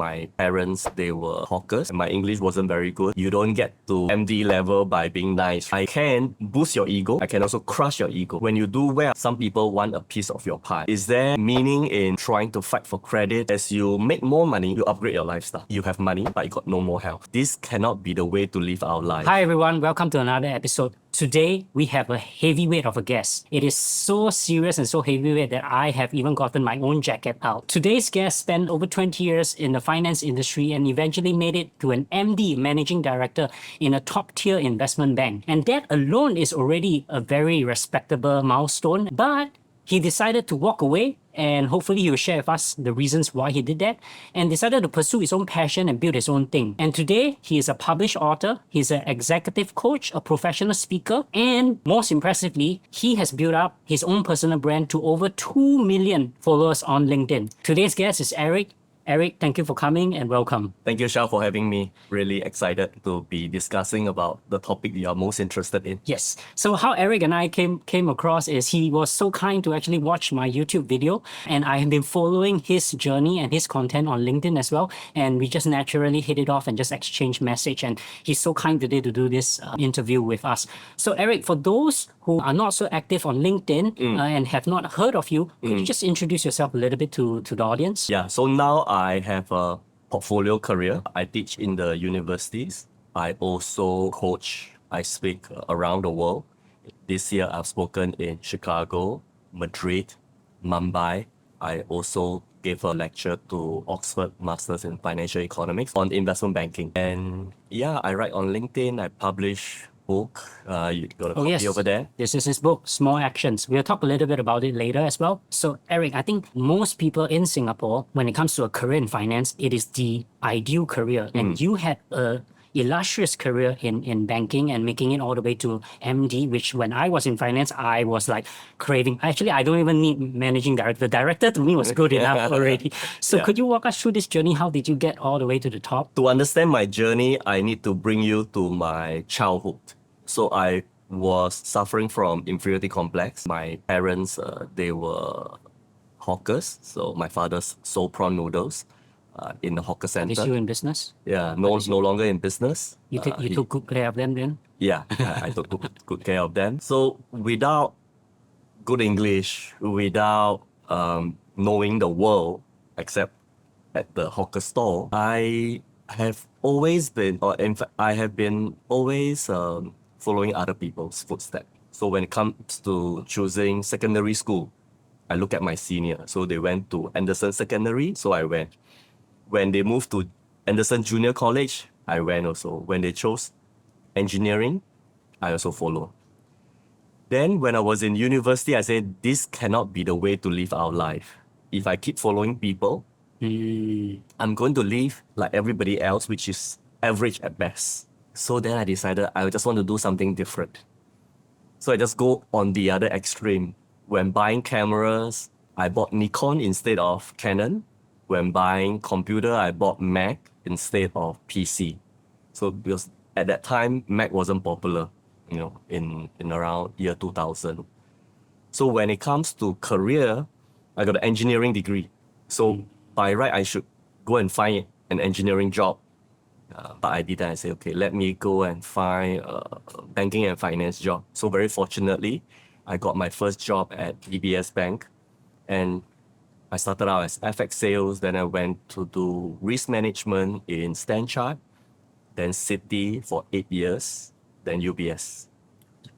My parents, they were hawkers. My English wasn't very good. You don't get to MD level by being nice. I can boost your ego. I can also crush your ego. When you do well, some people want a piece of your pie. Is there meaning in trying to fight for credit? As you make more money, you upgrade your lifestyle. You have money, but you got no more health. This cannot be the way to live our life. Hi everyone, welcome to another episode. Today, we have a heavyweight of a guest. It is so serious and so heavyweight that I have even gotten my own jacket out. Today's guest spent over 20 years in the finance industry and eventually made it to an MD, Managing Director, in a top-tier investment bank. And that alone is already a very respectable milestone, but he decided to walk away, and hopefully he will share with us the reasons why he did that, and decided to pursue his own passion and build his own thing. And today, he is a published author, he's an executive coach, a professional speaker, and most impressively, he has built up his own personal brand to over 2 million followers on LinkedIn. Today's guest is Eric. Eric, thank you for coming and welcome. Thank you, Shao, for having me. Really excited to be discussing about the topic you are most interested in. Yes. So how Eric and I came across is he was so kind to actually watch my YouTube video, and I have been following his journey and his content on LinkedIn as well. And we just naturally hit it off and just exchanged message. And he's so kind today to do this interview with us. So Eric, for those who are not so active on LinkedIn and have not heard of you, could you just introduce yourself a little bit to the audience? Yeah, so now I have a portfolio career. I teach in the universities. I also coach. I speak around the world. This year I've spoken in Chicago, Madrid, Mumbai. I also gave a lecture to Oxford Masters in Financial Economics on investment banking. And yeah, I write on LinkedIn. I publish book. You got a copy over there? This is his book, Small Actions. We'll talk a little bit about it later as well. So Eric, I think most people in Singapore, when it comes to a career in finance, it is the ideal career. And you had a illustrious career in banking and making it all the way to MD, which when I was in finance, I was like craving. Actually, I don't even need managing director. The director to me was good enough already. So could you walk us through this journey? How did you get all the way to the top? To understand my journey, I need to bring you to my childhood. So I was suffering from inferiority complex. My parents, they were hawkers. So my father sold prawn noodles in the hawker center. Is you in business? Yeah, no longer in business. You took good care of them then? Yeah, I took good care of them. So without good English, without knowing the world, except at the hawker store, I have always been, or in fact, I have been always following other people's footsteps. So when it comes to choosing secondary school, I look at my senior. So they went to Anderson Secondary, so I went. When they moved to Anderson Junior College, I went also. When they chose engineering, I also followed. Then when I was in university, I said, this cannot be the way to live our life. If I keep following people, I'm going to live like everybody else, which is average at best. So then I decided I just want to do something different. So I just go on the other extreme. When buying cameras, I bought Nikon instead of Canon. When buying computer, I bought Mac instead of PC. So because at that time, Mac wasn't popular, in around year 2000. So when it comes to career, I got an engineering degree. So by right, I should go and find an engineering job. But I didn't. I said, okay, let me go and find a banking and finance job. So very fortunately, I got my first job at DBS Bank. And I started out as FX sales. Then I went to do risk management in Stanchart. Then Citi for 8 years. Then UBS.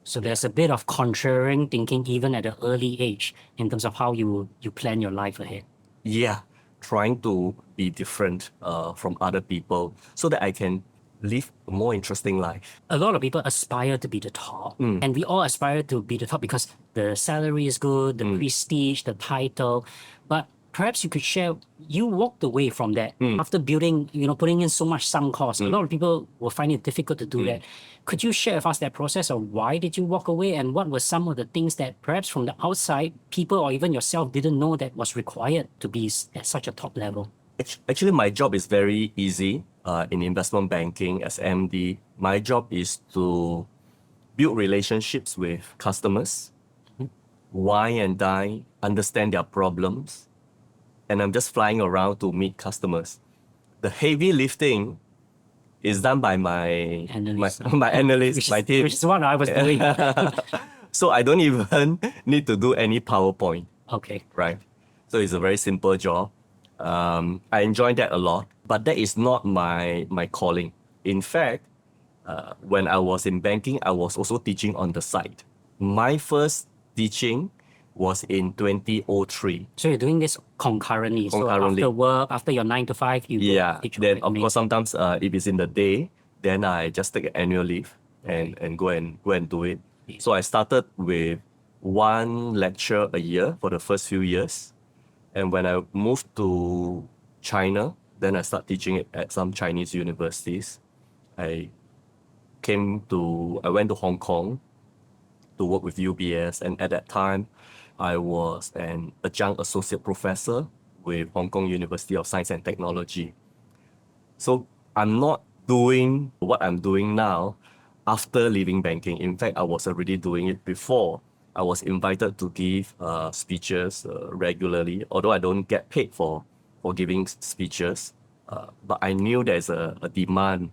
So there's a bit of contrarian thinking even at an early age in terms of how you plan your life ahead. Yeah, trying to be different from other people so that I can live a more interesting life. A lot of people aspire to be the top, and we all aspire to be the top because the salary is good, the prestige, the title. But perhaps you could share, you walked away from that after building, putting in so much sunk cost. A lot of people will find it difficult to do that. Could you share with us that process of why did you walk away and what were some of the things that perhaps from the outside, people or even yourself didn't know that was required to be at such a top level? Actually, my job is very easy in investment banking as MD. My job is to build relationships with customers, wine and dine, understand their problems, and I'm just flying around to meet customers. the heavy lifting is done by my Analyst. my analyst, my team. Which is what I was doing. So I don't even need to do any PowerPoint, Okay. right? So it's a very simple job. I enjoy that a lot, but that is not my calling. In fact, when I was in banking, I was also teaching on the side. My first teaching was in 2003. So you're doing this concurrently. So Concurrently. after work, after your 9 to 5, you Yeah. go teach. Then of course sometimes if it's in the day, then I just take an annual leave and go and do it. So I started with one lecture a year for the first few years. And when I moved to China, then I started teaching it at some Chinese universities. I went to Hong Kong to work with UBS, and at that time, I was an adjunct associate professor with Hong Kong University of Science and Technology. So I'm not doing what I'm doing now after leaving banking. In fact, I was already doing it before. I was invited to give speeches regularly, although I don't get paid for giving speeches. But I knew there's a demand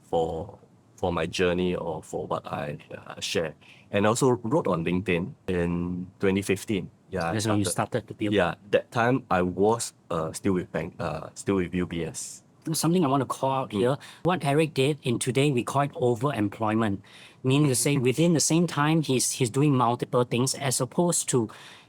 for my journey or for what I share. And I also wrote on LinkedIn in 2015. Yeah, That's when you started to build. yeah, that time I was still with UBS. Something I want to call out here. What Eric did in today, we call it overemployment. Meaning to say within the same time, he's doing multiple things as opposed to,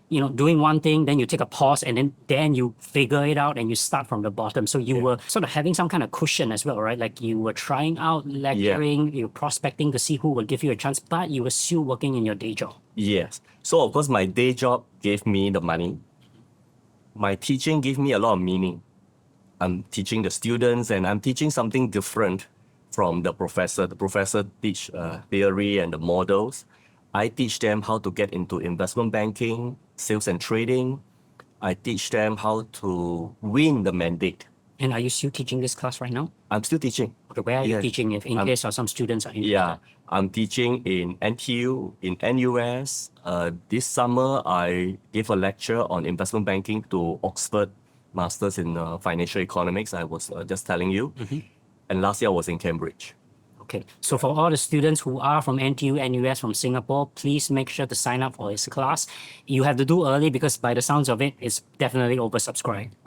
doing one thing, then you take a pause and then you figure it out and you start from the bottom. So you were sort of having some kind of cushion as well, right? Like you were trying out lecturing, you were prospecting to see who will give you a chance, but you were still working in your day job. Yes. So of course my day job gave me the money. My teaching gave me a lot of meaning. I'm teaching the students and I'm teaching something different from the professor. The professor teach theory and the models. I teach them how to get into investment banking, sales and trading. I teach them how to win the mandate. And are you still teaching this class right now? I'm still teaching. Okay, where are you Yes. teaching if in case some students are interested? Yeah, I'm teaching in NTU, in NUS. This summer, I gave a lecture on investment banking to Oxford Masters in Financial Economics. I was just telling you. And last year I was in Cambridge. Okay, so for all the students who are from NTU, NUS, from Singapore, please make sure to sign up for his class. You have to do early because by the sounds of it, it's definitely oversubscribed.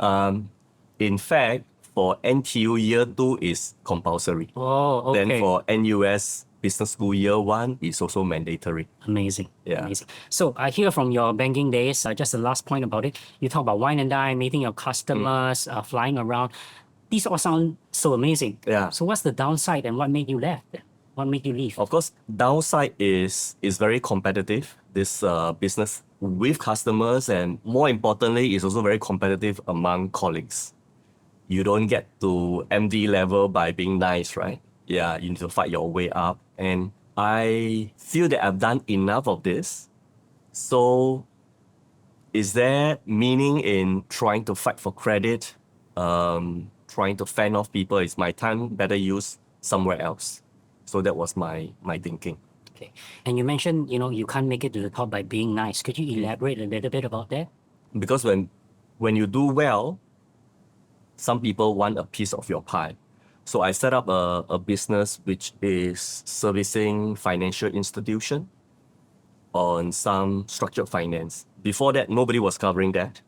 In fact, for NTU year 2 is compulsory. Oh, okay. Then for NUS Business School year 1 is also mandatory. Amazing. Yeah. Amazing. So I hear from your banking days, just the last point about it, you talk about wine and dine, meeting your customers, flying around. These all sound so amazing. Yeah. So what's the downside and what made you left? What made you leave? Of course, downside is very competitive, this business with customers, and more importantly, is also very competitive among colleagues. You don't get to MD level by being nice, right? Yeah, you need to fight your way up. And I feel that I've done enough of this. So is there meaning in trying to fight for credit, trying to fend off people? Is my time better used somewhere else? So that was my thinking. Okay. And you mentioned, you can't make it to the top by being nice. Could you elaborate a little bit about that? Because when you do well, some people want a piece of your pie. So I set up a business which is servicing financial institution on some structured finance. Before that, nobody was covering that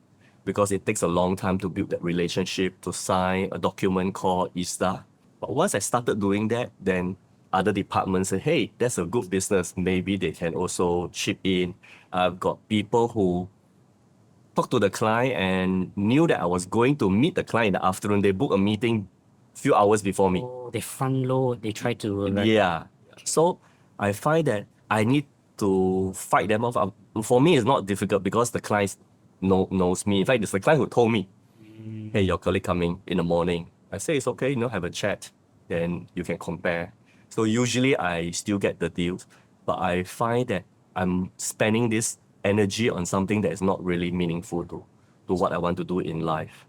because it takes a long time to build that relationship, to sign a document called ISTA. But once I started doing that, then other departments say, hey, that's a good business. Maybe they can also chip in. I've got people who talked to the client and knew that I was going to meet the client in the afternoon. They booked a meeting a few hours before me. Oh, they front load, they try to... Yeah. So I find that I need to fight them off. For me, it's not difficult because the client knows me. In fact, it's the client who told me, hey, your colleague coming in the morning. I say, it's okay, have a chat. Then you can compare. So usually I still get the deals, but I find that I'm spending this energy on something that is not really meaningful to what I want to do in life.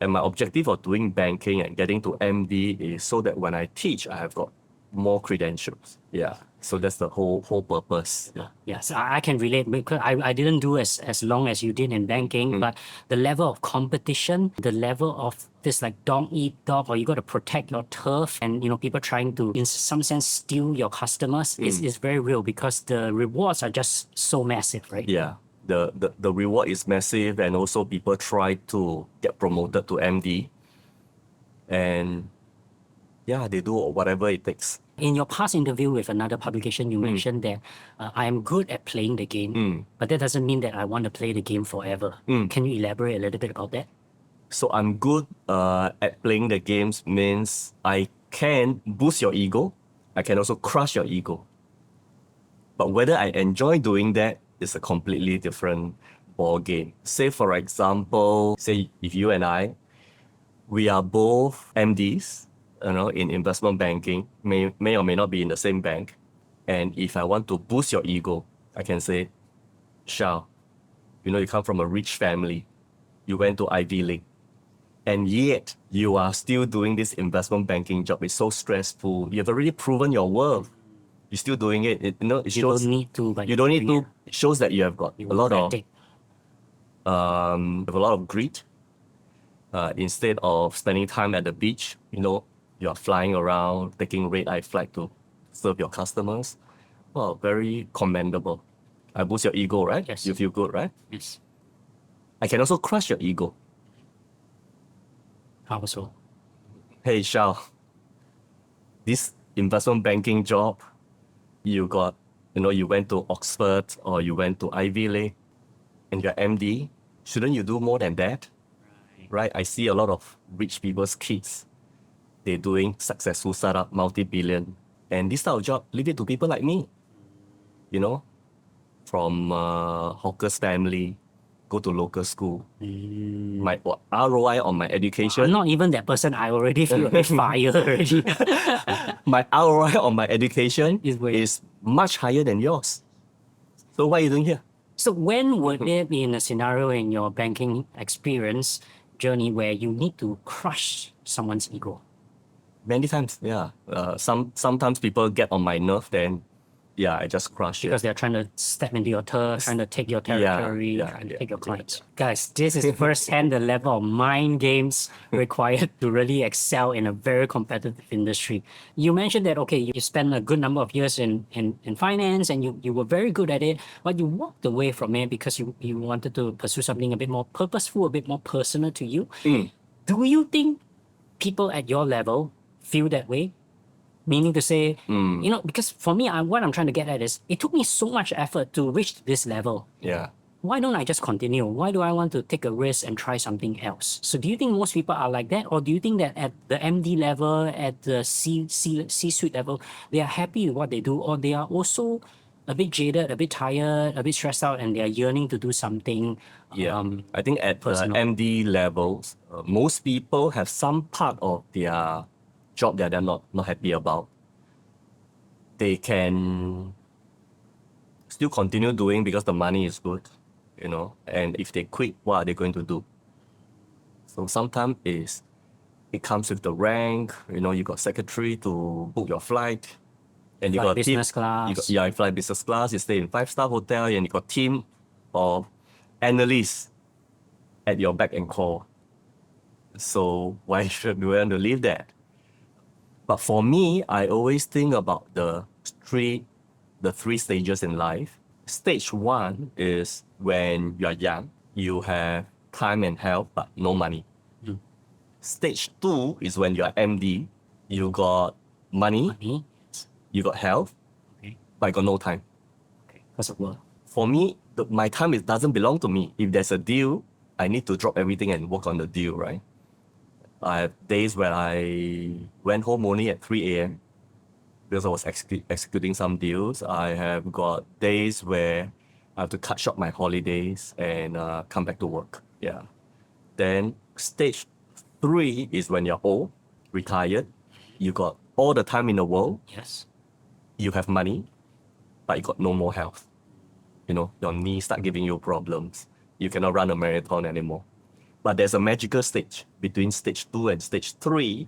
And my objective of doing banking and getting to MD is so that when I teach, I have got more credentials. Yeah. So that's the whole purpose. Yeah. Yes, I can relate because I didn't do as long as you did in banking, but the level of competition, the level of this like dog eat dog, or you got to protect your turf, and people trying to in some sense steal your customers is very real because the rewards are just so massive, right? Yeah. The reward is massive, and also people try to get promoted to MD, and yeah, they do whatever it takes. In your past interview with another publication, you mentioned that I am good at playing the game, but that doesn't mean that I want to play the game forever. Can you elaborate a little bit about that? So I'm good at playing the games means I can boost your ego. I can also crush your ego. But whether I enjoy doing that is a completely different ball game. Say for example, say if you and I, we are both MDs, in investment banking, may or may not be in the same bank. And if I want to boost your ego, I can say, Shao, you come from a rich family. You went to Ivy League. And yet, you are still doing this investment banking job. It's so stressful. You've already proven your worth. You're still doing it. It You shows don't need to. you don't need to. It shows that you have got a lot of erratic. have a lot of greed. Instead of spending time at the beach, you are flying around, taking red-eye flight to serve your customers. Well, very commendable. I boost your ego, right? Yes. You feel good, right? Yes. I can also crush your ego. How so? Hey, Shao, this investment banking job, you got, you went to Oxford or you went to Ivy League and you're MD. Shouldn't you do more than that? Right? I see a lot of rich people's kids. They're doing successful startup, multi-billion. And this type of job, leave it to people like me. From hawker's family, go to local school. My ROI on my education. I'm not even that person. I already feel a bit fired already. My ROI on my education Is is much higher than yours. So what are you doing here? So when would there be in a scenario in your banking experience journey where you need to crush someone's ego? Many times, yeah. Sometimes people get on my nerve, then yeah, I just crush it. Because they're trying to step into your turf, trying to take your territory, trying to take your clients. Guys, this is firsthand the level of mind games required to really excel in a very competitive industry. You mentioned that, okay, you spent a good number of years in finance and you were very good at it, but you walked away from it because you wanted to pursue something a bit more purposeful, a bit more personal to you. Do you think people at your level feel that way? Meaning to say, because for me, what I'm trying to get at is, it took me so much effort to reach this level. Yeah. Why don't I just continue? Why do I want to take a risk and try something else? So do you think most people are like that? Or do you think that at the MD level, at the C-suite level, they are happy with what they do? Or they are also a bit jaded, a bit tired, a bit stressed out, and they are yearning to do something I think at personal. the MD levels, most people have some part of their job that they're not happy about. They can still continue doing because the money is good, and if they quit, what are they going to do? So sometimes it comes with the rank, you got secretary to book your flight, and you Fly got business team, class. you fly business class, you stay in 5-star hotel, and you got team of analysts at your back and call. So why should we want to leave that? But for me, I always think about the three stages in life. Stage 1 is when you are young, you have time and health, but no money. Stage 2 is when you are MD, you got money, you got health, but you got no time. Because of work. For me, my time doesn't belong to me. If there's a deal, I need to drop everything and work on the deal, right? I have days where I went home only at 3 a.m. because I was executing some deals. I have got days where I have to cut short my holidays and come back to work. Yeah. Then stage 3 is when you're old, retired. You got all the time in the world. Yes. You have money, but you got no more health. Your knees start giving you problems. You cannot run a marathon anymore. But there's a magical stage between stage 2 and stage 3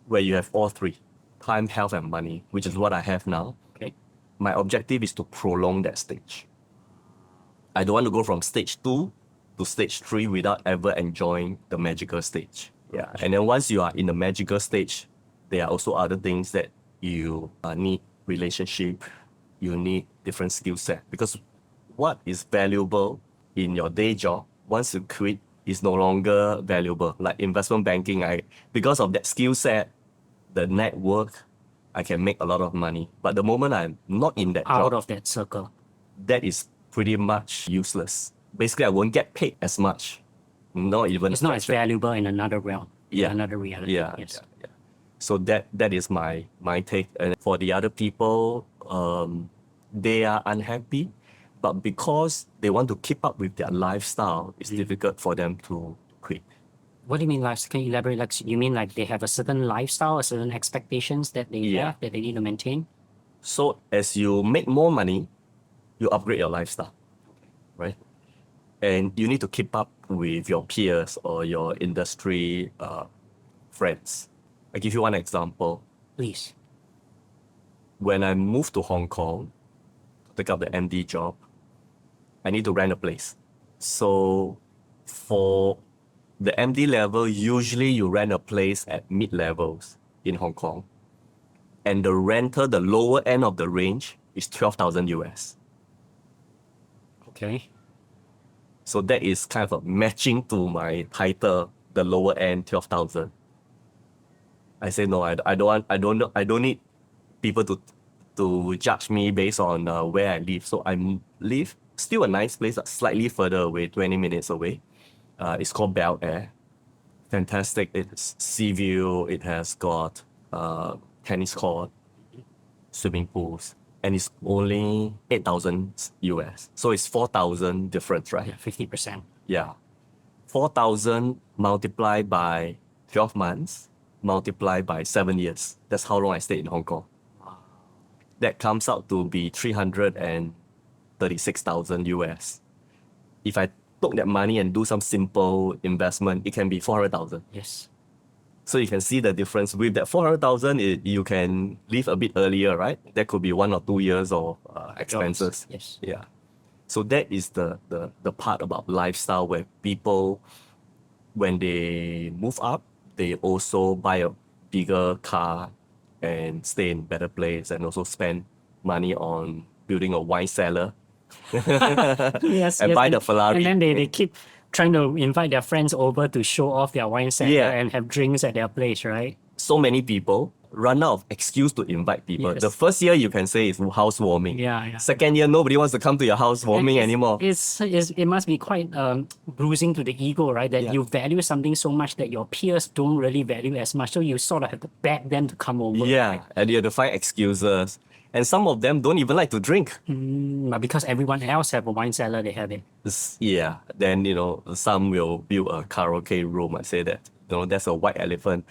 where you have all three. time, health, and money, which is what I have now. Okay. My objective is to prolong that stage. I don't want to go from stage 2 to stage 3 without ever enjoying the magical stage. Yeah. And then once you are in the magical stage, there are also other things that you need relationship, you need different skill set. Because what is valuable in your day job, once you quit, is no longer valuable. Like investment banking, because of that skill set, the network, I can make a lot of money. But the moment I'm not in that Out job, of that circle. that is pretty much useless. Basically, I won't get paid as much. Not even It's a not as fraction. valuable in another realm. in Yeah. Another reality. Yeah, Yes. yeah. So that is my take. And for the other people, they are unhappy, but because they want to keep up with their lifestyle, it's difficult for them to quit. What do you mean lifestyle? Can you elaborate? Like, you mean like they have a certain lifestyle, a certain expectations that they Yeah. have that they need to maintain? So as you make more money, you upgrade your lifestyle, right? And you need to keep up with your peers or your industry friends. I give you one example. Please. When I moved to Hong Kong to take up the MD job, I need to rent a place. So for the MD level, usually you rent a place at mid levels in Hong Kong. And the rental, the lower end of the range, is 12,000 US. Okay. So that is kind of matching to my title, the lower end 12,000. I say no, I don't need people to judge me based on where I live. So I live still a nice place, slightly further away, 20 minutes away. It's called Bel Air. Fantastic. It's sea view. It has got tennis court, swimming pools, and it's only 8,000 US. So it's 4,000 difference, right? Yeah, 50%. Yeah. 4,000 multiplied by 12 months, multiplied by 7 years. That's how long I stayed in Hong Kong. That comes out to be 336,000 US. If I took that money and do some simple investment, it can be 400,000. Yes. So you can see the difference. With that 400,000, you can leave a bit earlier, right? That could be 1 or 2 years of expenses. Yes. Yeah. So that is the part about lifestyle where people, when they move up, they also buy a bigger car and stay in better place and also spend money on building a wine cellar Yes. and yes. buy the Ferrari. And then they keep trying to invite their friends over to show off their wine cellar Yeah. and have drinks at their place, right? So many people run out of excuse to invite people. Yes. The first year you can say it's housewarming. Yeah. Second year, nobody wants to come to your housewarming anymore. It must be quite bruising to the ego, right? That Yeah. you value something so much that your peers don't really value as much. So you sort of have to beg them to come over. Yeah, right? and you have to find excuses. And some of them don't even like to drink. But because everyone else have a wine cellar, they have it. Yeah, then, some will build a karaoke room. I say that, that's a white elephant.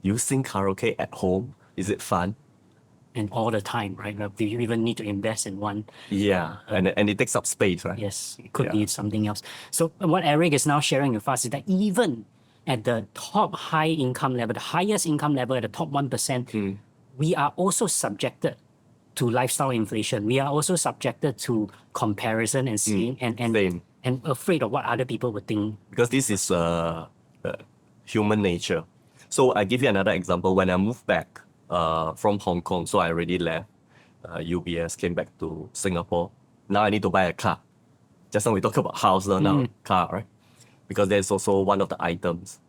You sing karaoke at home, is it fun? And all the time, right? Do you even need to invest in one? Yeah, and it takes up space, right? Yes, it could Yeah. be something else. So what Eric is now sharing with us is that even at the top high income level, the highest income level at the top 1%, we are also subjected to lifestyle inflation. We are also subjected to comparison and seeing Same. and afraid of what other people would think. Because this is human nature. So I give you another example. When I moved back from Hong Kong, so I already left UBS, came back to Singapore. Now I need to buy a car. Just now we talked about house, now car, right? Because that's also one of the items.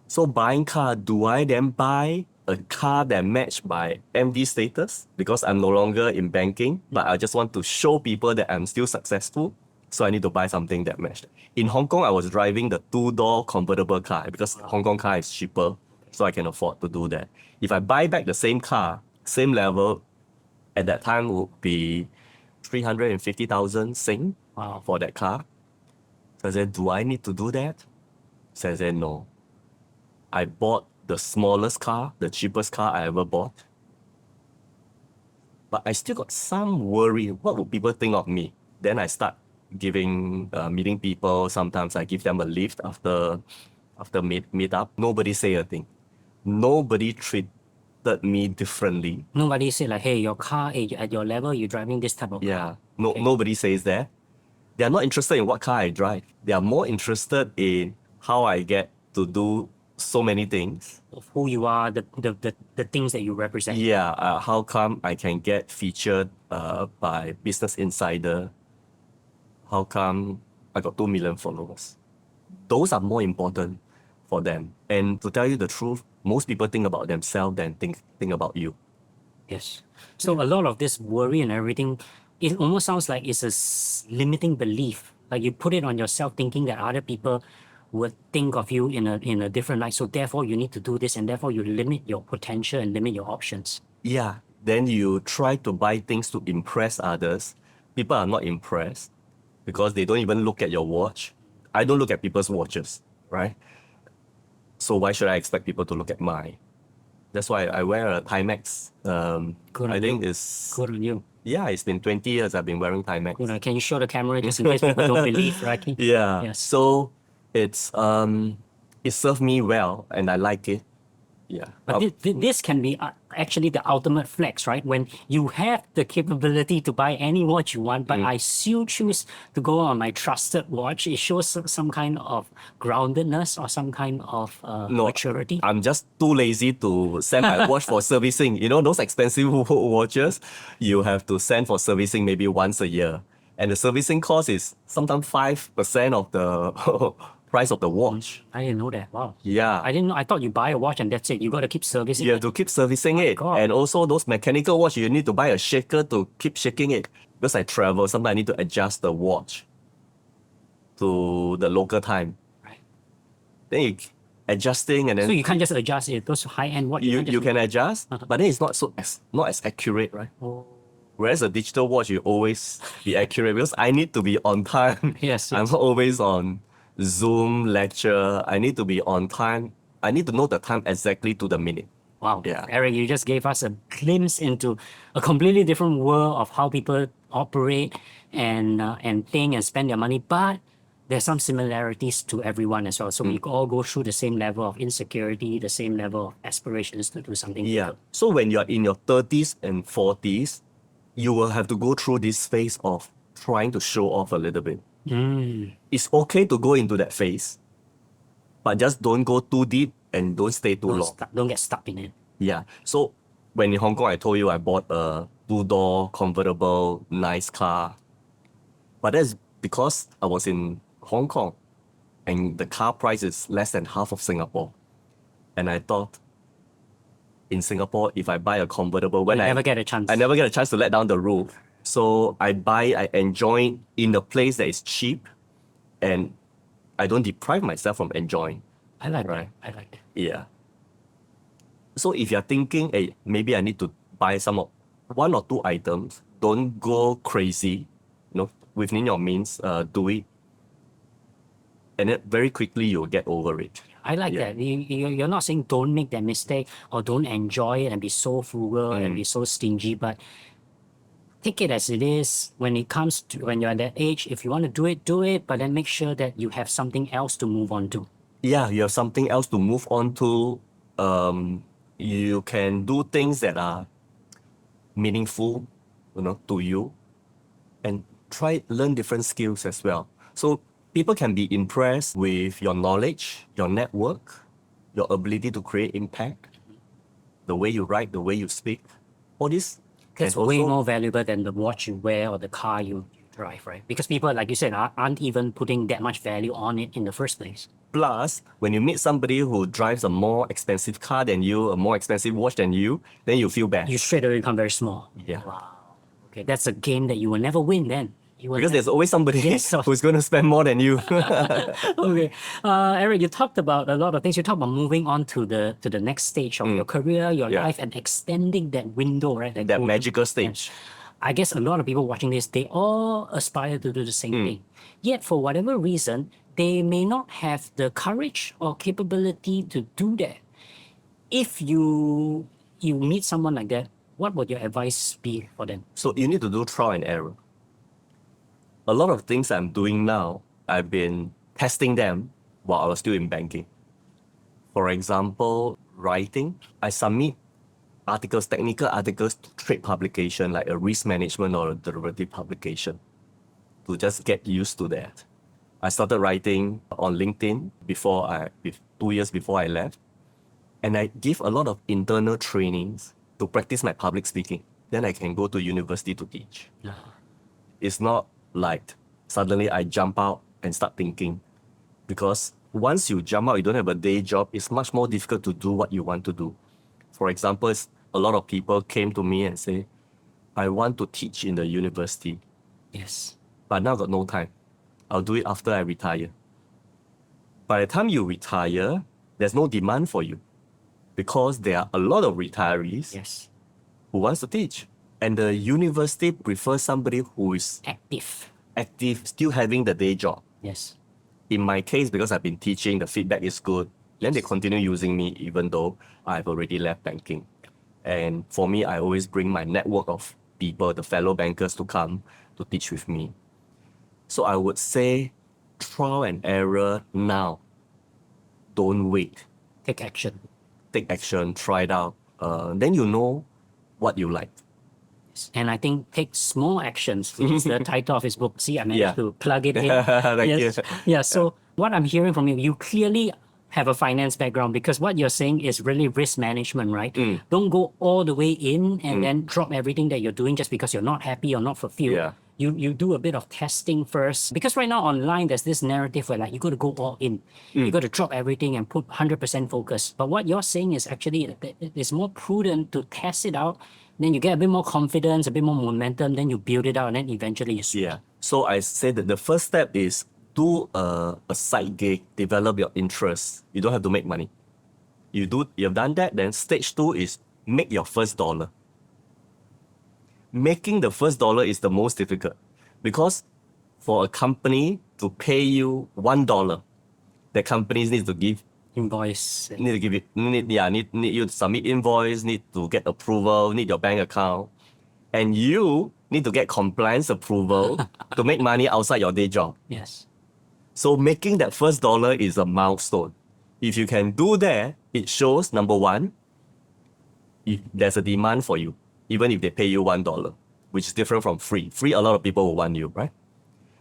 So buying car, do I then buy a car that match my MD status? Because I'm no longer in banking, but I just want to show people that I'm still successful. So I need to buy something that matched. In Hong Kong, I was driving the 2-door convertible car because Hong Kong car is cheaper, so I can afford to do that. If I buy back the same car, same level, at that time would be 350,000 Sing Wow. for that car. So I said, do I need to do that? So I said, no. I bought the smallest car, the cheapest car I ever bought. But I still got some worry. What would people think of me? Then I start meeting people. Sometimes I give them a lift after meet up. Nobody say a thing. Nobody treat me differently. Nobody say like, hey, your car, at your level, you're driving this type of Yeah. car. No, Okay. nobody says that. They are not interested in what car I drive. They are more interested in how I get to do so many things. Of who you are, the things that you represent. Yeah, how come I can get featured by Business Insider? How come I got 2 million followers? Those are more important for them. And to tell you the truth, most people think about themselves than think about you. Yes. So a lot of this worry and everything, it almost sounds like it's a limiting belief. Like you put it on yourself thinking that other people would think of you in a different light. So therefore you need to do this, and therefore you limit your potential and limit your options. Yeah, then you try to buy things to impress others. People are not impressed because they don't even look at your watch. I don't look at people's watches, right? So why should I expect people to look at mine? That's why I wear a Timex. Good I on think you. it's Good on you. yeah, it's been 20 years I've been wearing Timex. Good on, can you show the camera just in case people don't believe, right? Yeah. Yes. So it's it served me well and I like it. Yeah. But this can be actually the ultimate flex, right? When you have the capability to buy any watch you want, but I still choose to go on my trusted watch. It shows some kind of groundedness or some kind of maturity. I'm just too lazy to send my watch for servicing. You know, those expensive watches, you have to send for servicing maybe once a year. And the servicing cost is sometimes 5% of the price of the watch. I didn't know that. Wow. Yeah. I didn't know. I thought you buy a watch and that's it. You got to keep servicing You it. have to keep servicing it. God. And also those mechanical watch, you need to buy a shaker to keep shaking it. Because I travel, sometimes I need to adjust the watch to the local time. Right. Then you adjusting and then So you can't just adjust it. Those high-end watch. you can adjust, but then it's not as accurate, right? Oh. Whereas a digital watch, you always be accurate because I need to be on time. Yes, I'm yes. always on Zoom lecture. I need to be on time. I need to know the time exactly to the minute. Wow. Yeah. Eric, you just gave us a glimpse into a completely different world of how people operate and think and spend their money. But there's some similarities to everyone as well. So we all go through the same level of insecurity, the same level of aspirations to do something Yeah. bigger. So when you're in your 30s and 40s, you will have to go through this phase of trying to show off a little bit. It's okay to go into that phase, but just don't go too deep and don't stay too long. Don't get stuck in it. Yeah. So when in Hong Kong, I told you I bought a 2-door convertible, nice car. But that's because I was in Hong Kong and the car price is less than half of Singapore. And I thought, in Singapore, if I buy a convertible, You never get a chance. I never get a chance to let down the roof. So I enjoy in a place that is cheap and I don't deprive myself from enjoying. I like Right. that. I like that. Yeah. So if you're thinking, hey, maybe I need to buy one or two items, don't go crazy. You know, within your means, do it. And then very quickly you'll get over it. I like Yeah. that. You're not saying don't make that mistake or don't enjoy it and be so frugal and be so stingy, but take it as it is. When it comes to when you're at that age, if you want to do it, but then make sure that you have something else to move on to. Yeah, you have something else to move on to. You can do things that are meaningful, to you, and learn different skills as well. So people can be impressed with your knowledge, your network, your ability to create impact, the way you write, the way you speak. All this That's can way also more valuable than the watch you wear or the car you drive, right? Because people, like you said, aren't even putting that much value on it in the first place. Plus, when you meet somebody who drives a more expensive car than you, a more expensive watch than you, then you feel bad. You straight away become very small. Yeah. Wow. Okay, that's a game that you will never win then. You will Because there's always somebody Yes, so- who's going to spend more than you. Okay, Eric, you talked about a lot of things. You talked about moving on to the next stage of your career, your Yeah. life, and extending that window, right? that golden- magical stage. I guess a lot of people watching this, they all aspire to do the same thing. Yet, for whatever reason, they may not have the courage or capability to do that. If you meet someone like that, what would your advice be for them? So you need to do trial and error. A lot of things I'm doing now, I've been testing them while I was still in banking. For example, writing. I submit articles, technical articles, trade publication, like a risk management or a derivative publication, to just get used to that. I started writing on LinkedIn 2 years before I left. And I give a lot of internal trainings to practice my public speaking. Then I can go to university to teach. It's not like suddenly I jump out and start thinking. Because once you jump out, you don't have a day job, it's much more difficult to do what you want to do. For example, a lot of people came to me and say, I want to teach in the university, Yes. but now I've got no time. I'll do it after I retire. By the time you retire, there's no demand for you because there are a lot of retirees Yes. who wants to teach. And the university prefers somebody who is Active. still having the day job. Yes. In my case, because I've been teaching, the feedback is good. Then they continue using me even though I've already left banking. And for me, I always bring my network of people, the fellow bankers, to come to teach with me. So I would say trial and error now. Don't wait. Take action. Take action, try it out. Then you know what you like. And I think take small actions, which is the title of his book. See, I managed Yeah. to plug it in. Thank Yes. you. Yeah. So what I'm hearing from you, you clearly have a finance background because what you're saying is really risk management, right? Don't go all the way in and then drop everything that you're doing just because you're not happy or not fulfilled. Yeah. You do a bit of testing first because right now online there's this narrative where like you got to go all in, you got to drop everything and put 100% focus. But what you're saying is actually it's more prudent to test it out. Then you get a bit more confidence, a bit more momentum. Then you build it out, and then eventually you switch. Yeah. So I said that the first step is do a side gig, develop your interests. You don't have to make money. You've done that, then stage 2 is make your first dollar. Making the first dollar is the most difficult because for a company to pay you $1, the companies need to give Invoice. need you to submit invoice, need to get approval, need your bank account, and you need to get compliance approval to make money outside your day job. Yes. So making that first dollar is a milestone. If you can do that, it shows, number one, if there's a demand for you, even if they pay you $1, which is different from free. Free, a lot of people will want you, right?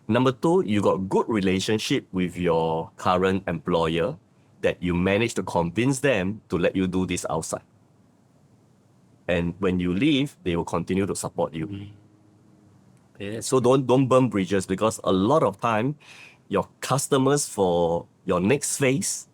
Number 2, you got good relationship with your current employer that you manage to convince them to let you do this outside. And when you leave, they will continue to support you. Yes. So don't burn bridges because a lot of time, your customers for your next phase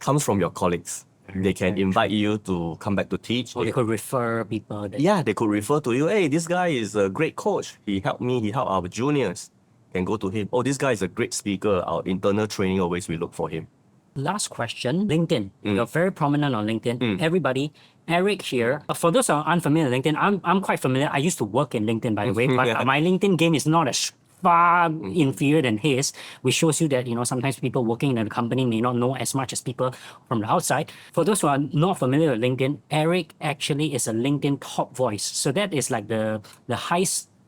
comes from your colleagues. They can invite you to come back to teach. Or they could refer people. Yeah, they could refer to you. Hey, this guy is a great coach. He helped me. He helped our juniors. Can go to him. Oh, this guy is a great speaker. Our internal training always we look for him. Last question, LinkedIn. You're very prominent on LinkedIn. Everybody, Eric here. For those who are unfamiliar with LinkedIn, I'm quite familiar. I used to work in LinkedIn, by the way, but my LinkedIn game is not as far inferior than his, which shows you that, sometimes people working in the company may not know as much as people from the outside. For those who are not familiar with LinkedIn, Eric actually is a LinkedIn top voice. So that is like the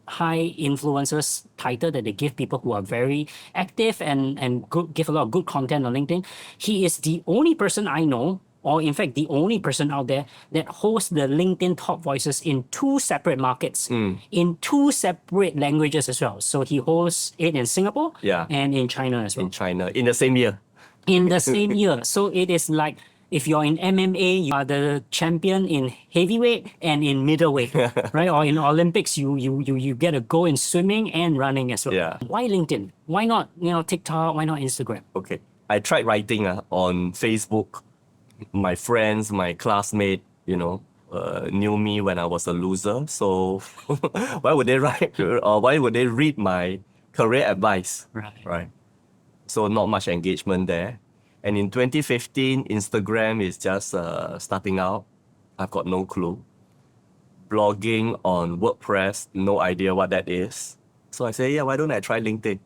high influencers title that they give people who are very active and give a lot of good content on LinkedIn. He is the only person I know, or in fact the only person out there that hosts the LinkedIn top voices in 2 separate markets, in 2 separate languages as well. So he hosts it in Singapore and in China as well. In China, in the same year. In the same year. So it is like if you're in MMA, you are the champion in heavyweight and in middleweight, right? Or in Olympics, you get a go in swimming and running as well. Yeah. Why LinkedIn? Why not TikTok? Why not Instagram? Okay. I tried writing on Facebook. My friends, my classmate, knew me when I was a loser. So why would they write or why would they read my career advice? Right. So not much engagement there. And in 2015, Instagram is just starting out. I've got no clue. Blogging on WordPress, no idea what that is. So I say, why don't I try LinkedIn?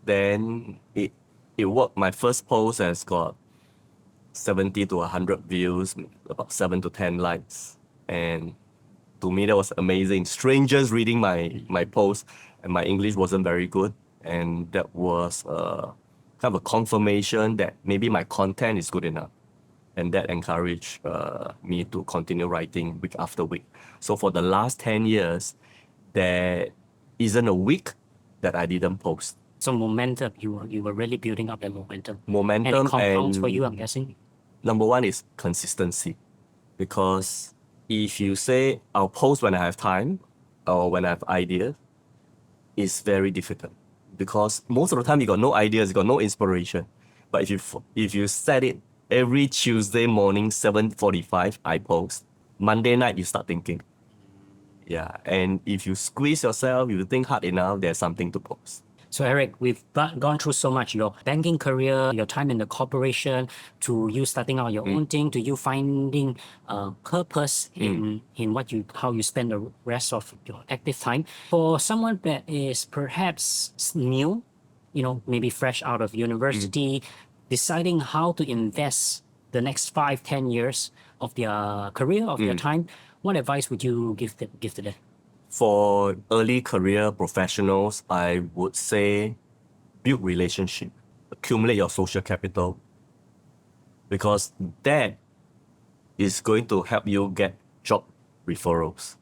Then it worked. My first post has got 70 to 100 views, about 7 to 10 likes. And to me, that was amazing. Strangers reading my post, and my English wasn't very good. And that was kind of a confirmation that maybe my content is good enough. And that encouraged me to continue writing week after week. So for the last 10 years, there isn't a week that I didn't post. So momentum, you were really building up that momentum. Momentum and it compounds and for you, I'm guessing. number one is consistency. Because if you say I'll post when I have time or when I have ideas, it's very difficult. Because most of the time you got no ideas, you got no inspiration. But if you set it every Tuesday morning 7:45, I post. Monday night you start thinking. Yeah, and if you squeeze yourself, if you think hard enough, there's something to post. So Eric, we've gone through so much, your banking career, your time in the corporation, to you starting out your own thing, to you finding purpose in how you spend the rest of your active time. For someone that is perhaps new, maybe fresh out of university, deciding how to invest the next 5-10 years of their career, of their time, what advice would you give to them? For early career professionals, I would say build relationship, accumulate your social capital, because that is going to help you get job referrals.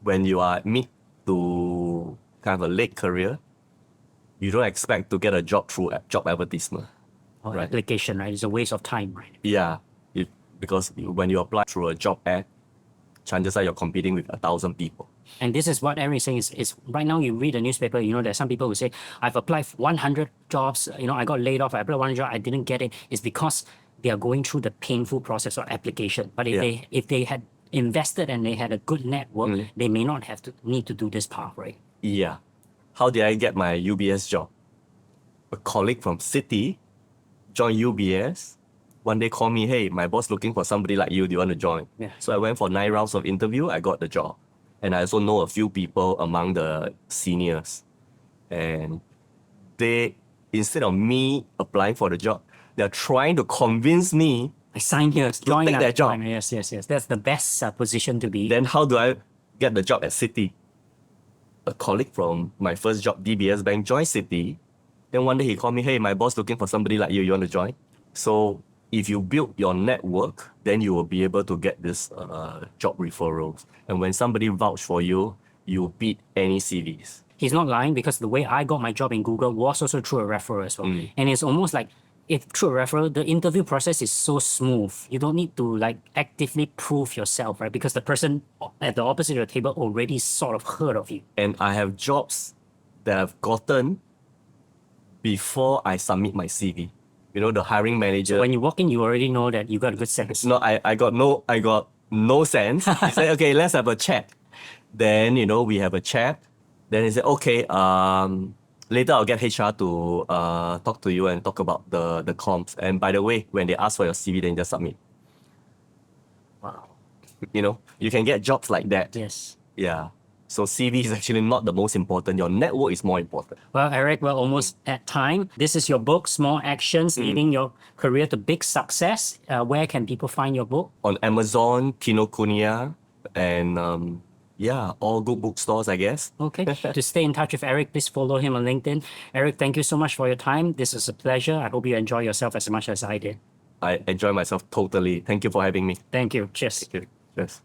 When you are mid to kind of a late career, you don't expect to get a job through job advertisement. Or Right. application, right? It's a waste of time, right? Yeah, because when you apply through a job ad, chances are you're competing with 1,000 people. And this is what Eric is saying is right now you read the newspaper, there's some people who say, I've applied for 100 jobs, I got laid off, I applied 100 jobs, I didn't get it. It's because they are going through the painful process of application. But if they had invested and they had a good network, they may not have to need to do this path, right? Yeah. How did I get my UBS job? A colleague from Citi joined UBS. One day called me, hey, my boss looking for somebody like you. Do you want to join? Yeah. So I went for 9 rounds of interview. I got the job. And I also know a few people among the seniors. And they, instead of me applying for the job, they're trying to convince me. I signed here, join take that job. Yes. That's the best position to be. Then how do I get the job at Citi? A colleague from my first job, DBS Bank, joined Citi. Then one day he called me, hey, my boss looking for somebody like you. You want to join? So if you build your network, then you will be able to get this job referrals. And when somebody vouch for you, you beat any CVs. He's not lying, because the way I got my job in Google was also through a referral as well. And it's almost like, if through a referral, the interview process is so smooth. You don't need to actively prove yourself, right? Because the person at the opposite of the table already sort of heard of you. And I have jobs that I've gotten before I submit my CV. The hiring manager. When you walk in, you already know that you got a good sense. No, I got no sense. He said, okay, let's have a chat. Then, we have a chat. Then he said, okay, later I'll get HR to talk to you and talk about the comps. And by the way, when they ask for your CV, then just submit. Wow. You can get jobs like that. Yes. Yeah. So CV is actually not the most important. Your network is more important. Well, Eric, we're almost at time. This is your book, Small Actions, Leading Your Career to Big Success. Where can people find your book? On Amazon, Kinokuniya, and all good bookstores, I guess. Okay. To stay in touch with Eric, please follow him on LinkedIn. Eric, thank you so much for your time. This is a pleasure. I hope you enjoy yourself as much as I did. I enjoy myself totally. Thank you for having me. Thank you. Cheers. Thank you. Cheers.